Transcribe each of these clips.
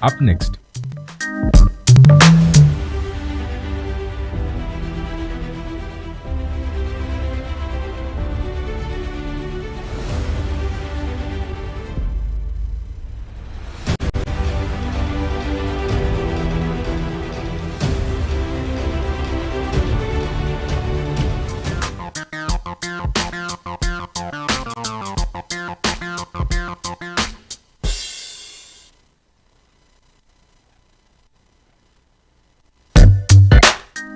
Up next.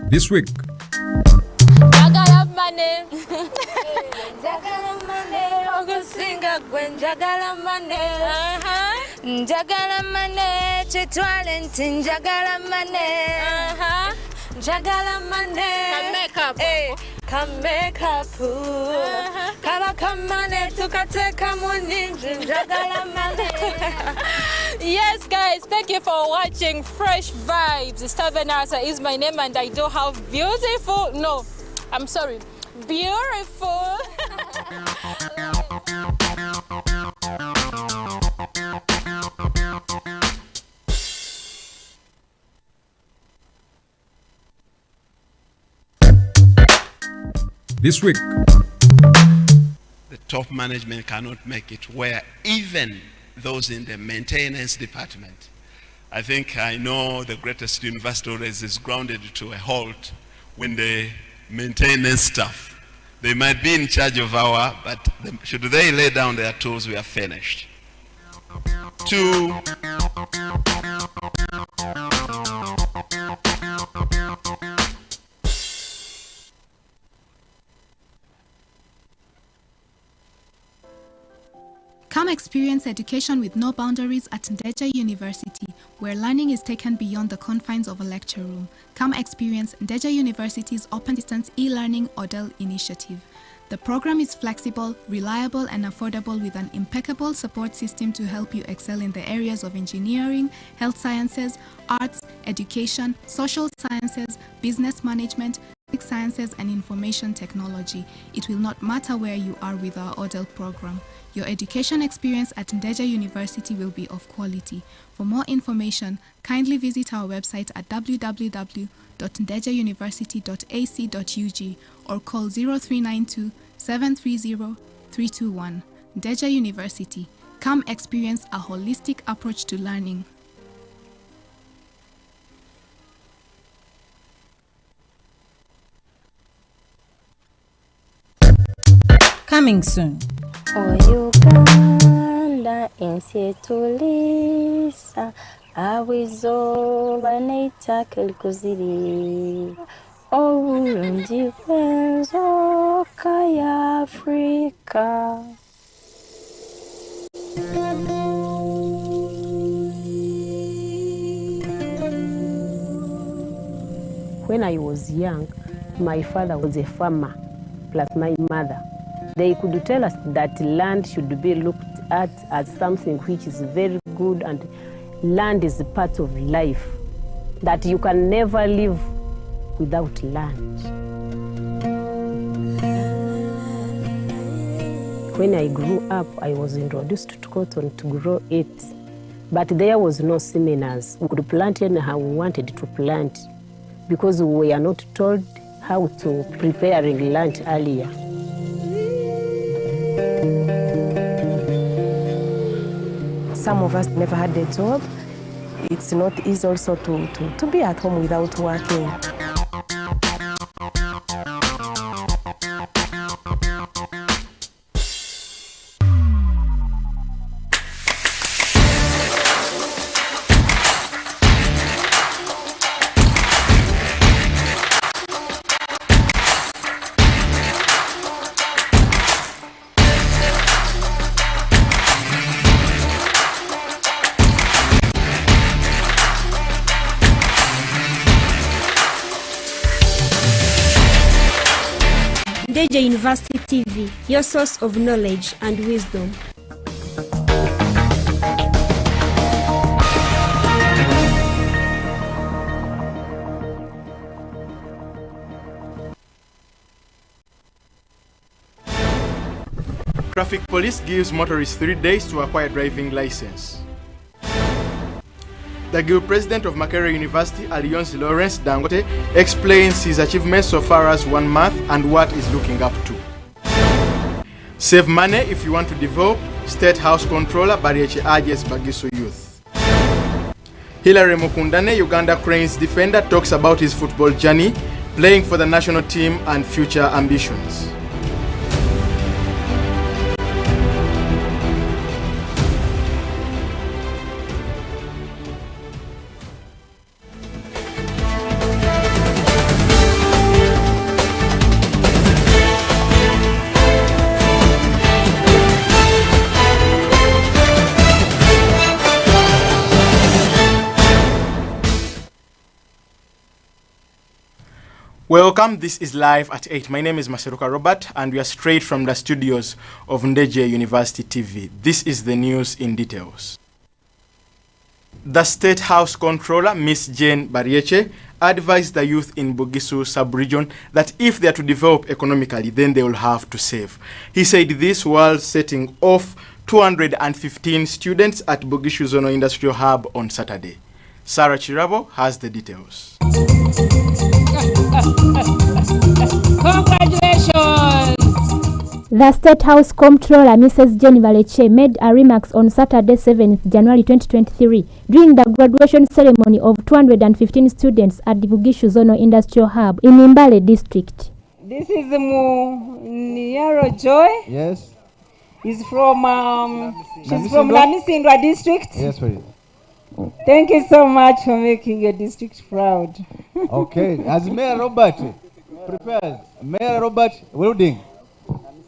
This week, Jagala money, ogusinga gwen jagala money, jagala money, chitwale nti jagala money, jagala money, come make up, come money, tukateka muninji, jagala money. Yes, guys, thank you for watching Fresh Vibes. Steven Arthur is my name, and I do have beautiful. No, I'm sorry, beautiful. This week, the top management cannot make it where even those in the maintenance department. I think I know the greatest university always is grounded to a halt when the maintenance staff, they might be in charge of our, but should they lay down their tools, we are finished. Two, Come experience education with no boundaries at Ndejje University, where learning is taken beyond the confines of a lecture room. Come experience Ndejje University's Open Distance e-learning ODEL initiative. The program is flexible, reliable, and affordable with an impeccable support system to help you excel in the areas of engineering, health sciences, arts, education, social sciences, business management, sciences, and information technology. It will not matter where you are with our ODEL program. Your education experience at Ndejje University will be of quality. For more information, kindly visit our website at www.ndejjeuniversity.ac.ug or call 0392 730 321. Ndejje University. Come experience a holistic approach to learning. Coming soon. Uganda ensi etulisa awizoba n'ettaka likuziri obulungi bw'enzoka ya Africa. When I was young, my father was a farmer, plus my mother. They could tell us that land should be looked at as something which is very good, and land is a part of life, that you can never live without land. When I grew up, I was introduced to cotton to grow it, but there was no seminars. We could plant anyhow we wanted to plant because we are not told how to preparing land earlier. Some of us never had a job. It's not easy also to be at home without working. Ndejje University TV, your source of knowledge and wisdom. Traffic police gives motorists 3 days to acquire driving license. The Guild President of Makerere University, Alliance Lawrence Dangote, explains his achievements so far as 1 month and what he's looking up to. Save money if you want to develop, State House Controller Baryeche urges Bugisu youth. Hilary Mukundane, Uganda Cranes defender, talks about his football journey, playing for the national team and future ambitions. Welcome, this is Live at 8. My name is MASERUKA Robert and we are straight from the studios of Ndejje University TV. This is the news in details. The State House Controller, Ms. Jane Baryeche, advised the youth in Bugisu sub-region that if they are to develop economically, then they will have to save. He said this while setting off 215 students at Bugishu Zonal Industrial Hub on Saturday. Sarah Chirabo has the details. Congratulations! The State House Comptroller, Mrs. Jane Baryeche, made a remarks on Saturday, 7th January 2023, during the graduation ceremony of 215 students at the Bugishu Zonal Industrial Hub in Mbale District. This is Niaro Joy. Yes. She's from Namisindwa District. Yes, please. Thank you so much for making your district proud. Okay, as Mayor Robert prepares, Mayor Robert Wilding.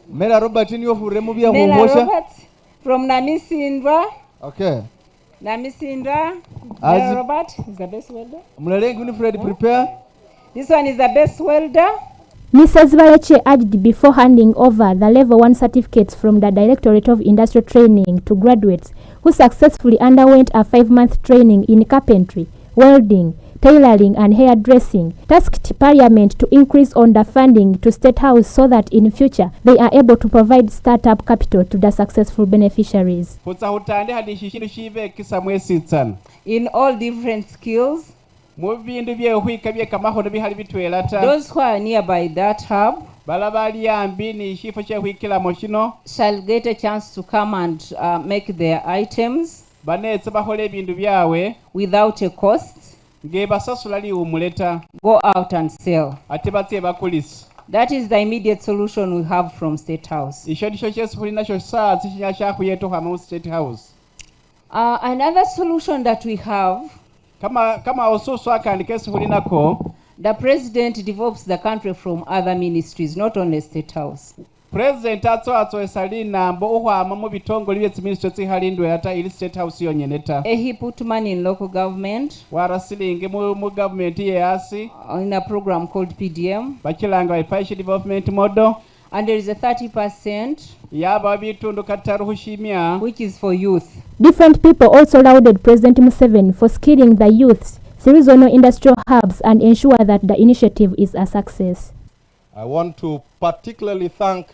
Mayor Robert in your Remubia Mayor Robert from Namisindwa. Okay. Namisindwa. Mayor Robert is the best welder. Mlaleng Winifred prepare. This one is the best welder. Mrs. Baryeche urged before handing over the Level 1 certificates from the Directorate of Industrial Training to graduates who successfully underwent a 5-month training in carpentry, welding, tailoring and hairdressing, tasked Parliament to increase on the funding to State House so that in future they are able to provide startup capital to the successful beneficiaries. In all different skills, those who are nearby that hub shall get a chance to come and make their items without a cost. Go out and sell. That is the immediate solution we have from State House. Another solution that we have, the president develops the country from other ministries, not only State House. President He put money in local government in a program called PDM. Development Model. And there is a 30% which is for youth. Different people also lauded President Museveni for skilling the youths through zonal industrial hubs and ensure that the initiative is a success. I want to particularly thank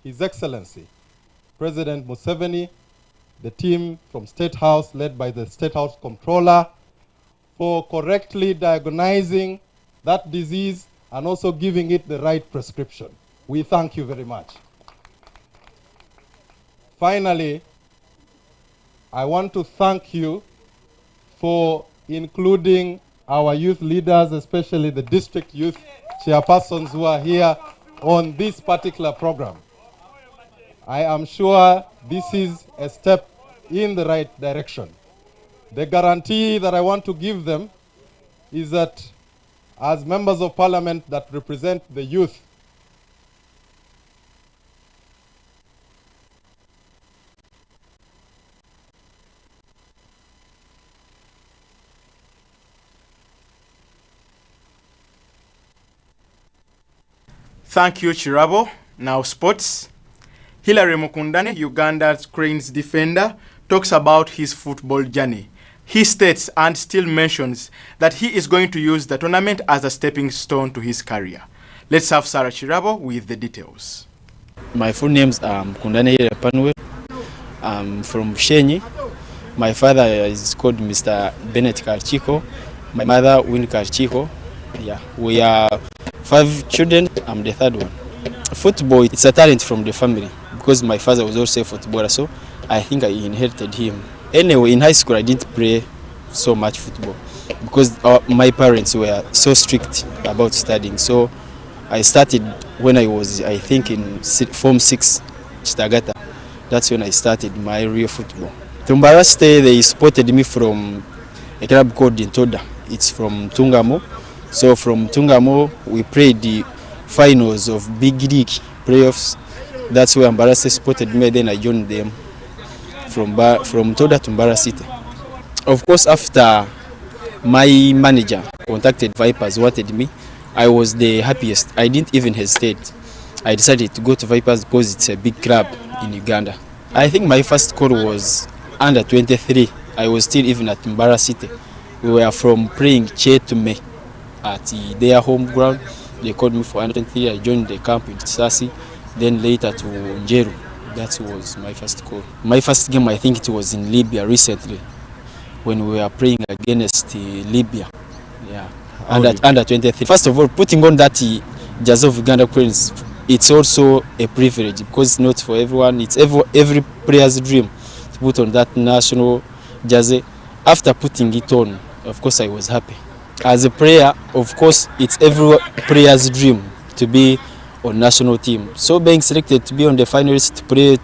His Excellency, President Museveni, the team from State House led by the State House Controller, for correctly diagnosing that disease and also giving it the right prescription. We thank you very much. Finally, I want to thank you for including our youth leaders, especially the district youth chairpersons who are here on this particular program. I am sure this is a step in the right direction. The guarantee that I want to give them is that as members of parliament that represent the youth, Thank you, Chirabo. Now sports. Hilary Mukundane, Uganda's Cranes defender, talks about his football journey. He states and still mentions that he is going to use the tournament as a stepping stone to his career. Let's have Sarah Chirabo with the details. My full name is Mukundane Panuel. I'm from Shenyi. My father is called Mr. Bennett Karchiko. My mother, Win Karchiko. Yeah, we are 5 children. I'm the third one. Football, it's a talent from the family because my father was also a footballer, so I think I inherited him. Anyway, in high school, I didn't play so much football because my parents were so strict about studying. So I started when I was, I think, in Form 6, Chitagata. That's when I started my real football. Tumbara State, they supported me from a club called Ntoda. It's from Tungamo. So from Tungamo, we played the finals of Big League playoffs. That's where Mbarase supported me. Then I joined them from Toda to Mbara City. Of course, after my manager contacted Vipers, wanted me, I was the happiest. I didn't even hesitate. I decided to go to Vipers because it's a big club in Uganda. I think my first call was under 23. I was still even at Mbara City. We were from playing Che to me at their home ground. They called me for under 23. I joined the camp in Sasi, then later to Njeru. That was my first call. My first game, I think it was in Libya recently when we were playing against Libya. Yeah, under 23. First of all, putting on that jersey of Uganda Cranes, it's also a privilege because it's not for everyone. It's every player's dream to put on that national jersey. After putting it on, of course, I was happy. As a player, of course, it's every player's dream to be on national team. So being selected to be on the finalists to play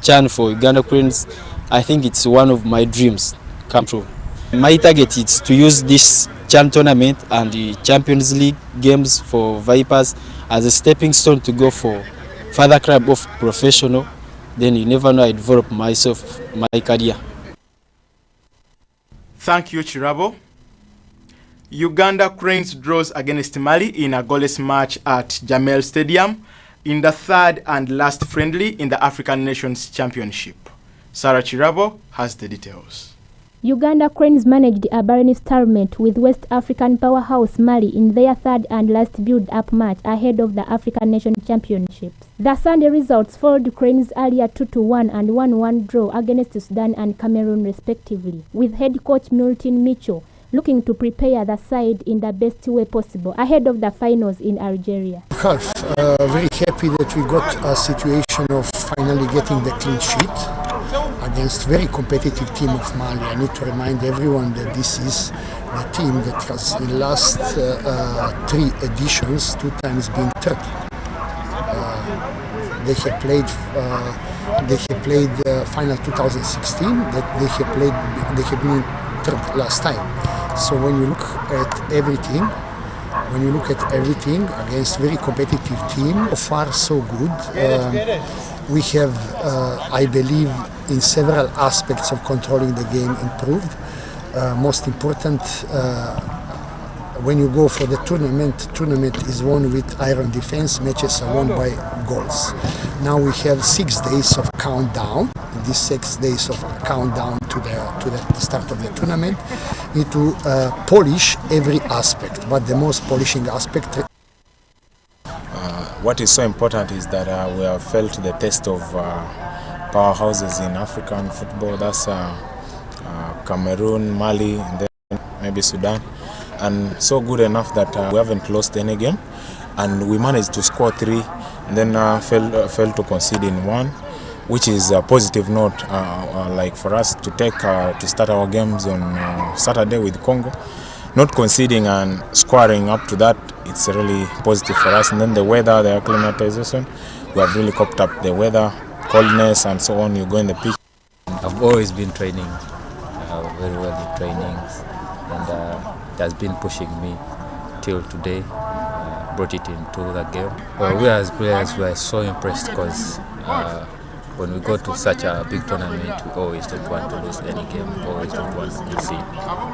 CHAN for Uganda Cranes, I think it's one of my dreams come true. My target is to use this CHAN tournament and the Champions League games for Vipers as a stepping stone to go for further club of professional. Then you never know, I develop myself, my career. Thank you, Chirabo. Uganda Cranes draws against Mali in a goalless match at Jamel Stadium in the third and last friendly in the African Nations Championship. Sarah Chirabo has the details. Uganda Cranes managed a barren stalemate with West African powerhouse Mali in their third and last build-up match ahead of the African Nations Championships. The Sunday results followed Cranes' earlier 2-1 and 1-1 draw against Sudan and Cameroon respectively, with head coach Milton Mitchell looking to prepare the side in the best way possible ahead of the finals in Algeria. Very happy that we got a situation of finally getting the clean sheet against very competitive team of Mali. I need to remind everyone that this is the team that has in the last 3 editions 2 times been third. They have played final 2016. That they have been third last time. So when you look at everything, against very competitive team, so far so good. We have, I believe, in several aspects of controlling the game improved. Most important, when you go for the tournament is won with iron defense, matches are won by goals. Now we have 6 days of countdown. These 6 days of countdown to the start of the tournament need to polish every aspect, but the most polishing aspect. What is so important is that we have felt the test of powerhouses in African football. That's Cameroon, Mali, and then maybe Sudan. And so good enough that we haven't lost any game. And we managed to score 3 and then failed to concede in 1, which is a positive note like for us to take to start our games on Saturday with Congo. Not conceding and scoring up to that, it's really positive for us. And then the weather, the acclimatization, we have really coped up the weather, coldness and so on. You go in the pitch. I've always been training very well in trainings, and it has been pushing me till today. Brought it into the game. Well, we as players were so impressed because when we go to such a big tournament, we always don't want to lose any game, we always don't want to concede.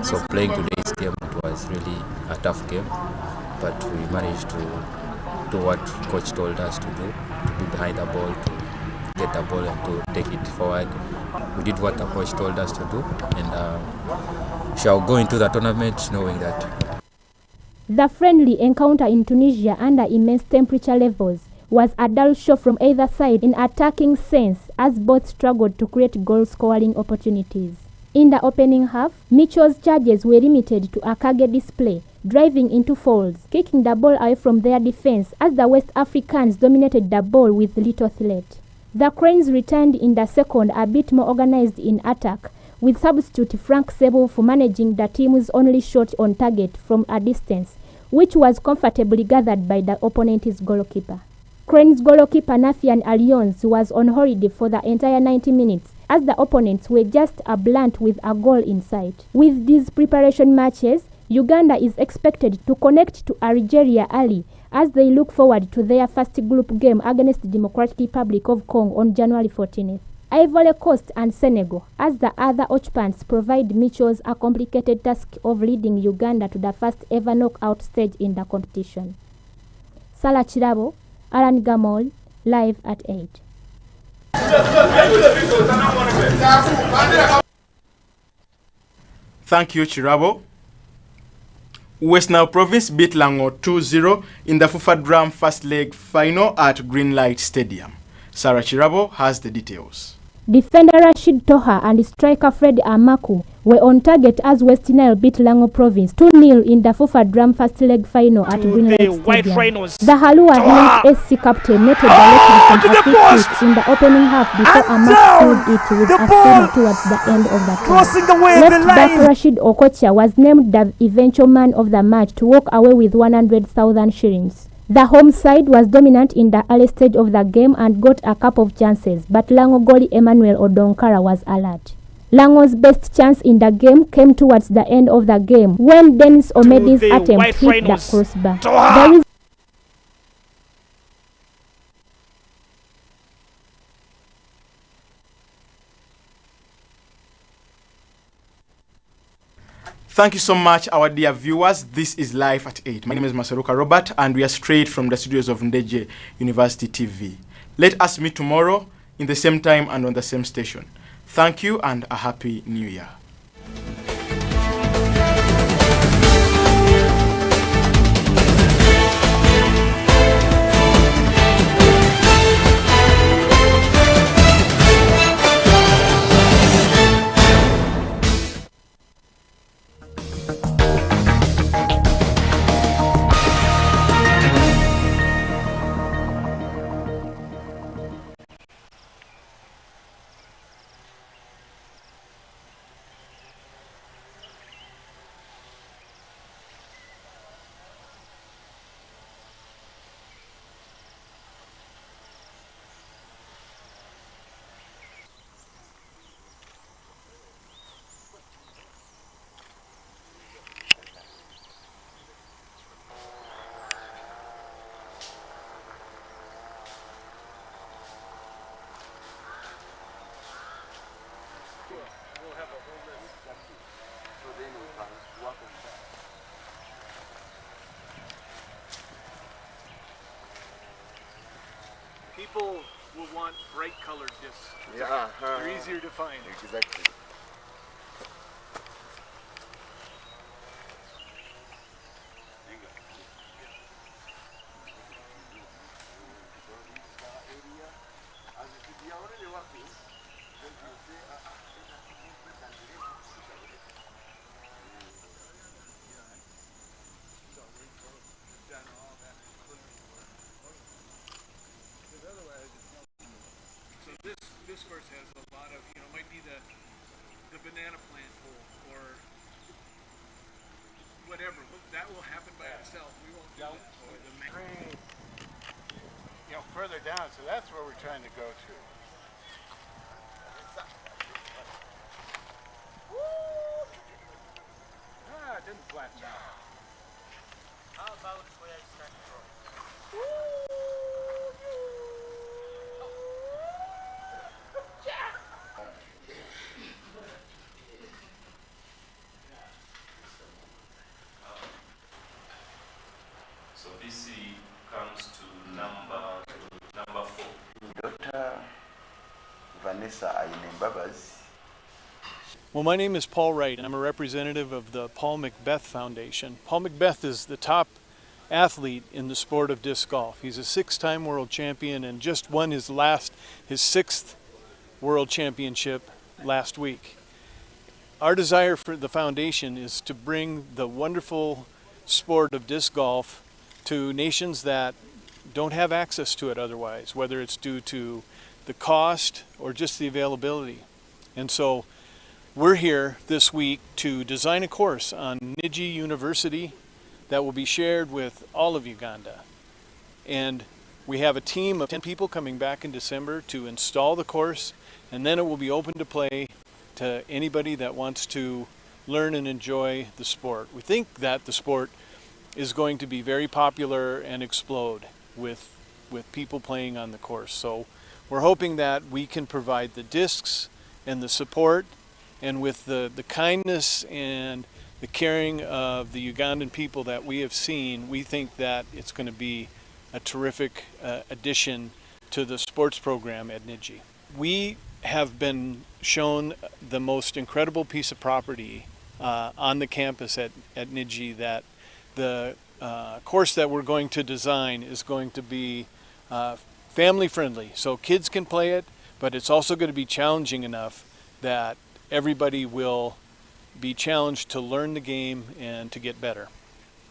So playing today's game, it was really a tough game, but we managed to do what coach told us to do, to be behind the ball, to get the ball and to take it forward. We did what the coach told us to do, and shall go into the tournament knowing that. The friendly encounter in Tunisia under immense temperature levels was a dull show from either side in attacking sense as both struggled to create goal-scoring opportunities. In the opening half, Mitchell's charges were limited to a Kage display, driving into fouls, kicking the ball away from their defense as the West Africans dominated the ball with little threat. The Cranes returned in the second a bit more organized in attack, with substitute Frank Seboff managing the team's only shot on target from a distance, which was comfortably gathered by the opponent's goalkeeper. Cranes goalkeeper Nafian Allions was on holiday for the entire 90 minutes, as the opponents were just a blunt with a goal in sight. With these preparation matches, Uganda is expected to connect to Algeria early as they look forward to their first group game against the Democratic Republic of Congo on January 14th. Ivory Coast and Senegal, as the other occupants, provide Mitchells a complicated task of leading Uganda to the first ever knockout stage in the competition. Sarah Chirabo, Alan Gamol, live at 8. Thank you, Chirabo. West Nile Province beat Lango 2-0 in the FUFA first leg final at Greenlight Stadium. Sarah Chirabo has the details. Defender Rashid Toha and striker Fred Amaku were on target as West Nile beat Lango Province 2-0 in the FUFA first leg final at Greenlight Stadium. The Halua Hills SC captain netted directly from a free kick in the opening half before Amaku sealed it with a spinner towards the end of the game. Left back Rashid Okocha was named the eventual man of the match to walk away with 100,000 shillings. The home side was dominant in the early stage of the game and got a couple of chances, but Lango goalie Emmanuel Odonkara was alert. Lango's best chance in the game came towards the end of the game when Dennis Omedi's attempt hit the crossbar. Thank you so much, our dear viewers. This is Live at 8. My name is Maseruka Robert, and we are straight from the studios of Ndejje University TV. Let us meet tomorrow in the same time and on the same station. Thank you and a happy new year. People will want bright colored discs. Yeah, they're easier to find. Exactly. This course has a lot of, might be the banana plant hole or whatever. That will happen by itself. We won't do that. Further down, so that's where we're trying to go to. It didn't flatten out. How about where I started from? So BC comes to number 4. Dr. Vanessa Ainembabazi. Well, my name is Paul Wright, and I'm a representative of the Paul McBeth Foundation. Paul McBeth is the top athlete in the sport of disc golf. He's a 6-time world champion and just won his 6th world championship last week. our desire for the foundation is to bring the wonderful sport of disc golf to nations that don't have access to it otherwise, whether it's due to the cost or just the availability. And so we're here this week to design a course on Ndejje University that will be shared with all of Uganda. And we have a team of 10 people coming back in December to install the course, and then it will be open to play to anybody that wants to learn and enjoy the sport. We think that the sport is going to be very popular and explode with people playing on the course. So we're hoping that we can provide the discs and the support, and with the kindness and the caring of the Ugandan people that we have seen, we think that it's going to be a terrific addition to the sports program at Ndejje. We have been shown the most incredible piece of property on the campus at Ndejje, that the course that we're going to design is going to be family friendly, so kids can play it, but it's also going to be challenging enough that everybody will be challenged to learn the game and to get better.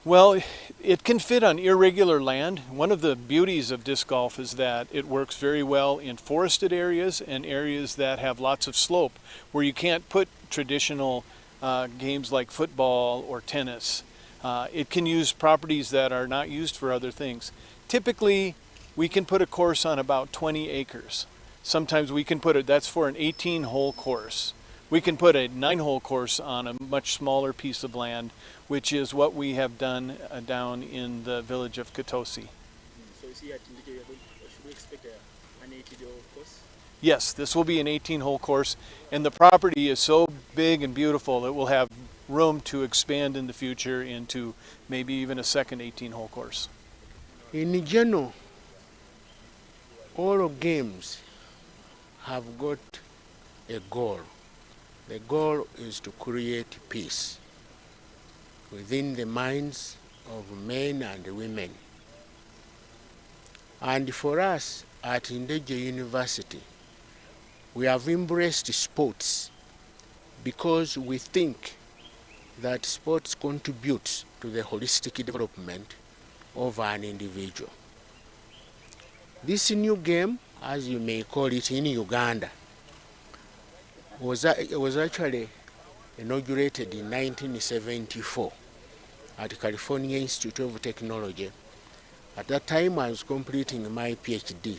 Well, it can fit on irregular land. One of the beauties of disc golf is that it works very well in forested areas and areas that have lots of slope, where you can't put traditional games like football or tennis. It can use properties that are not used for other things. Typically, we can put a course on about 20 acres. Sometimes we can put it, that's for an 18-hole course. We can put a 9-hole course on a much smaller piece of land, which is what we have done down in the village of Katosi. So here at Ndejje, should we expect an 18-hole course? Yes, this will be an 18-hole course, and the property is so big and beautiful it will have room to expand in the future into maybe even a second 18-hole course. In general, all games have got a goal. The goal is to create peace within the minds of men and women. And for us at Ndejje University, we have embraced sports because we think that sports contributes to the holistic development of an individual. This new game, as you may call it in Uganda, was actually inaugurated in 1974 at California Institute of Technology. At that time, I was completing my PhD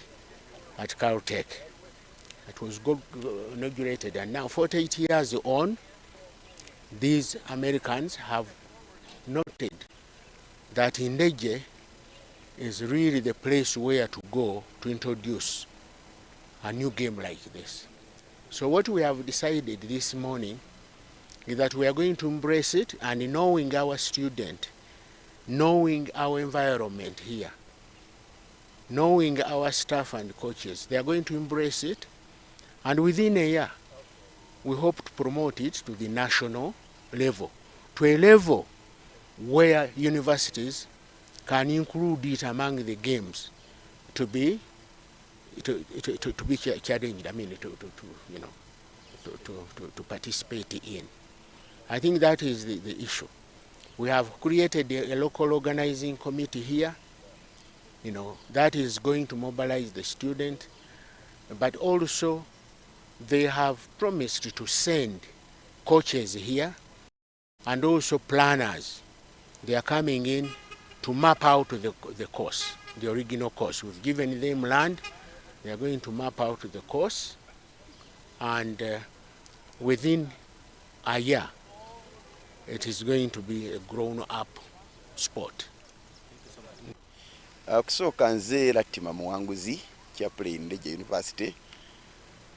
at Caltech. It was inaugurated, and now 48 years on, these Americans have noted that Ndejje is really the place where to go to introduce a new game like this. So what we have decided this morning is that we are going to embrace it, and knowing our student, knowing our environment here, knowing our staff and coaches, they are going to embrace it, and within a year, we hope to promote it to the national level, to a level where universities can include it among the games to be challenged. I mean, to participate in. I think that is the issue. We have created a local organizing committee here, that is going to mobilize the student, but also they have promised to send coaches here and also planners. They are coming in to map out the course, the original course. We've given them land. They are going to map out the course, and within a year, it is going to be a grown-up sport. Kusooka nze Latima Muwanguzi Chaplain Ndejje University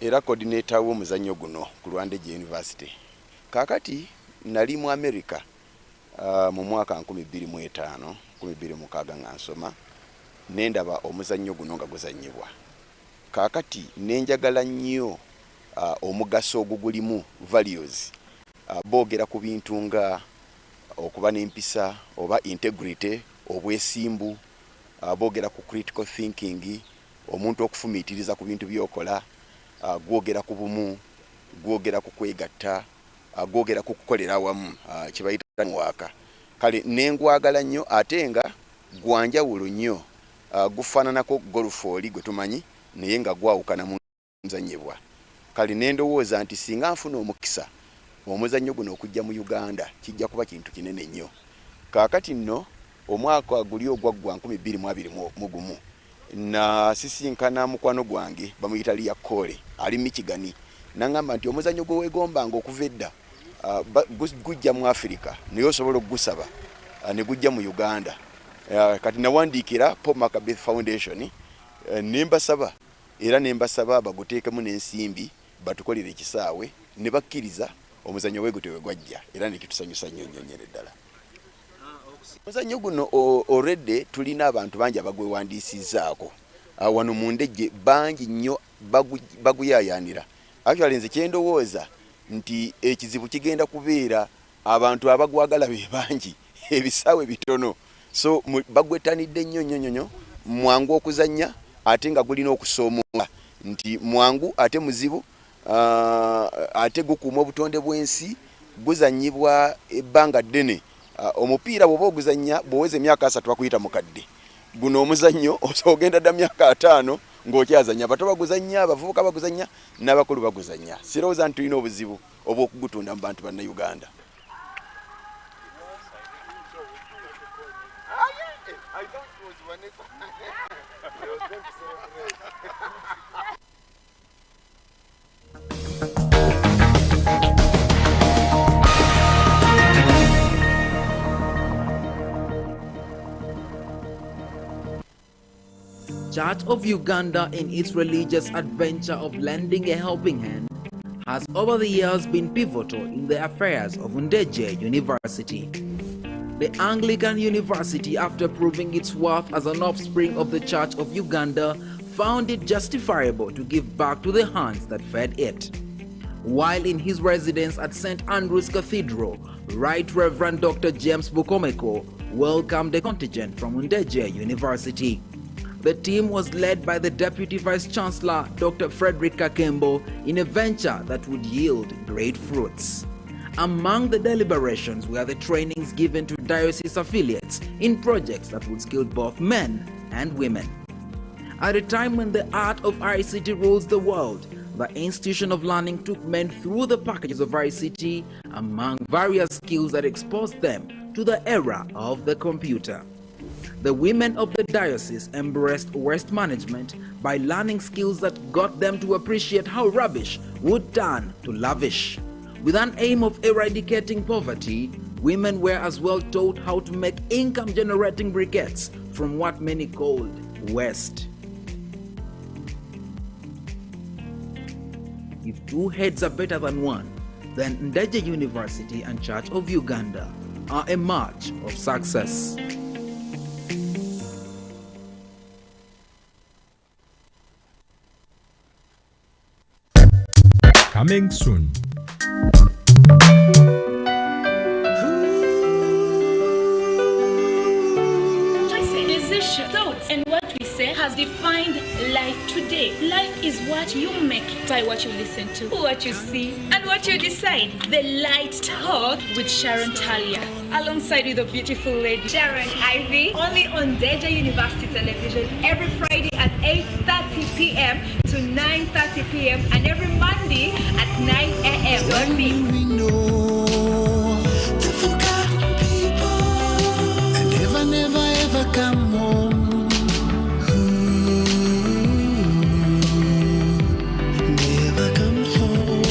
era coordinator w'omuzannyo guno ku Ndejje University. Kakati nali mu America mu mwaka 2005 2006 nga nsoma nendaba omuzannyo guno nga guzannyibwa. Kakati nenjagala nnyo omugaso ogugulimu values boogera ku bintu nga okuba n'empisa oba integrity obwesimbu, boogera ku critical thinking, omuntu okufumiitiriza ku bintu byokola, gwogera ku bumu, gwogera ku kwegatta, agogera ku kukolera awamu kye bayita waka kale nengwagala nnyo ate nga gwanjawulo nnyo gufaananako golf oli gwe tumanyi naye nga gwawukana mu nzannyibwa kale nendowooza nti singa nfuna omukisa omuzannyo guno okujja mu Uganda kijja kuba kintu kinene nnyo kaakati nno omwaka guli ogwaggwa 2021 na sisinkana mukwano gwange bamuyita Liya Kole ali Michigan nangamba nti omuzannyo gwe weegombanga okuva edda gujja mu Africa naye osobola okugusaba ne gujja mu Uganda kati nawandiikira Paul Maccabees Foundation nembasaba era nembasaba baguteekemu n'ensimbi batukolere ekisaawe ne bakkiriza omuzannyo weegutewe gwajja era nekitusanyusa nnyo ddala. Omuzannyo guno already tulina abantu bangi abagwewandiisizzaako wano mu Ndejje bangi nnyo baguyaayaanira. Actually nze kyendowooza nti ekizibu kigenda kubeera abantu abagwagala be bangi ebisaawe bitono so bagwetanidde nnyo mwangu okuzannya ate nga gulina okusoomola nti mwangu ate muzibu ate gukuuma obutonde bw'ensi guzannyibwa ebbanga ddene omupiira bw'oba oguzannya bw'oweza emyaka 3 bakuyita mukadde guno omuzannyo ogenda dda myaka 5 ng'okyazannya abato baguzannya abavubuka baguzannya n'abakulu baguzannya sirowooza nti tulina obuzibu obw'okugutunda mu bantu bannayuganda. Church of Uganda, in its religious adventure of lending a helping hand, has over the years been pivotal in the affairs of Ndejje University. The Anglican University, after proving its worth as an offspring of the Church of Uganda, found it justifiable to give back to the hands that fed it. While in his residence at St. Andrew's Cathedral, Right Reverend Dr. James Bukomeko welcomed a contingent from Ndejje University. The team was led by the Deputy Vice Chancellor, Dr. Frederick Kakembo, in a venture that would yield great fruits. Among the deliberations were the trainings given to diocese affiliates in projects that would skill both men and women. At a time when the art of ICT rules the world, the institution of learning took men through the packages of ICT among various skills that exposed them to the era of the computer. The women of the diocese embraced waste management by learning skills that got them to appreciate how rubbish would turn to lavish. With an aim of eradicating poverty, women were as well taught how to make income-generating briquettes from what many called waste. If two heads are better than one, then Ndejje University and Church of Uganda are a march of success. Coming soon. Musician, thoughts, and what we say has defined life today. Life is what you make by what you listen to, what you see, and what you decide. The Light Talk with Sharon Talia, alongside with a beautiful lady, Sharon Ivy, only on Ndejje University Television every Friday at 8:30 p.m. to 9:30 p.m. and every Monday at 9 a.m. Don't miss. Never ever come home. Never come home.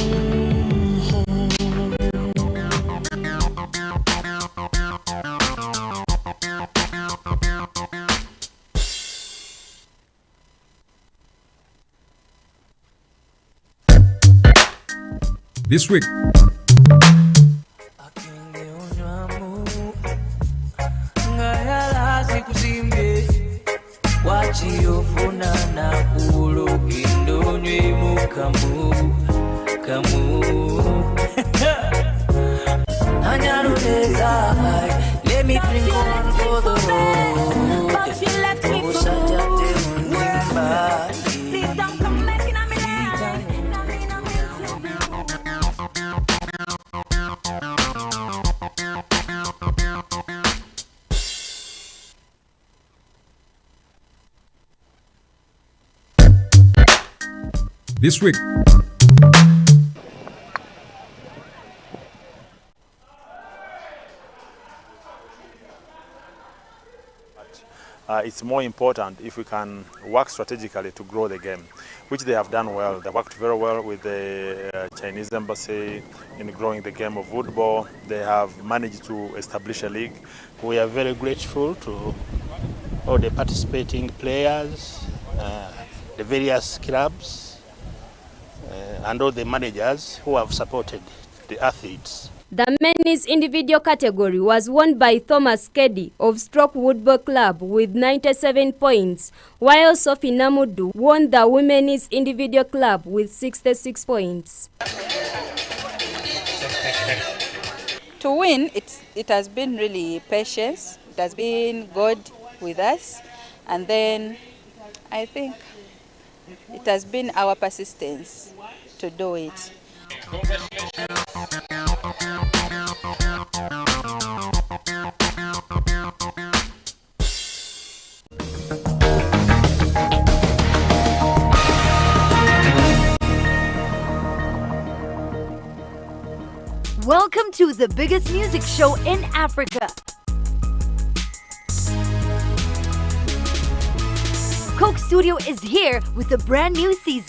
This week. Let me drink one for the road. But she left me for please don't come back in a minute. this week. It's more important if we can work strategically to grow the game, which they have done well. They worked very well with the Chinese embassy in growing the game of football. They have managed to establish a league. We are very grateful to all the participating players, the various clubs, and all the managers who have supported the athletes. The men's individual category was won by Thomas Keddy of Stroke Woodball Club with 97 points, while Sophie Namudu won the women's individual club with 66 points. To win, it has been really patience. It has been God with us. And then I think it has been our persistence to do it. Welcome to the biggest music show in Africa. Coke Studio is here with a brand new season.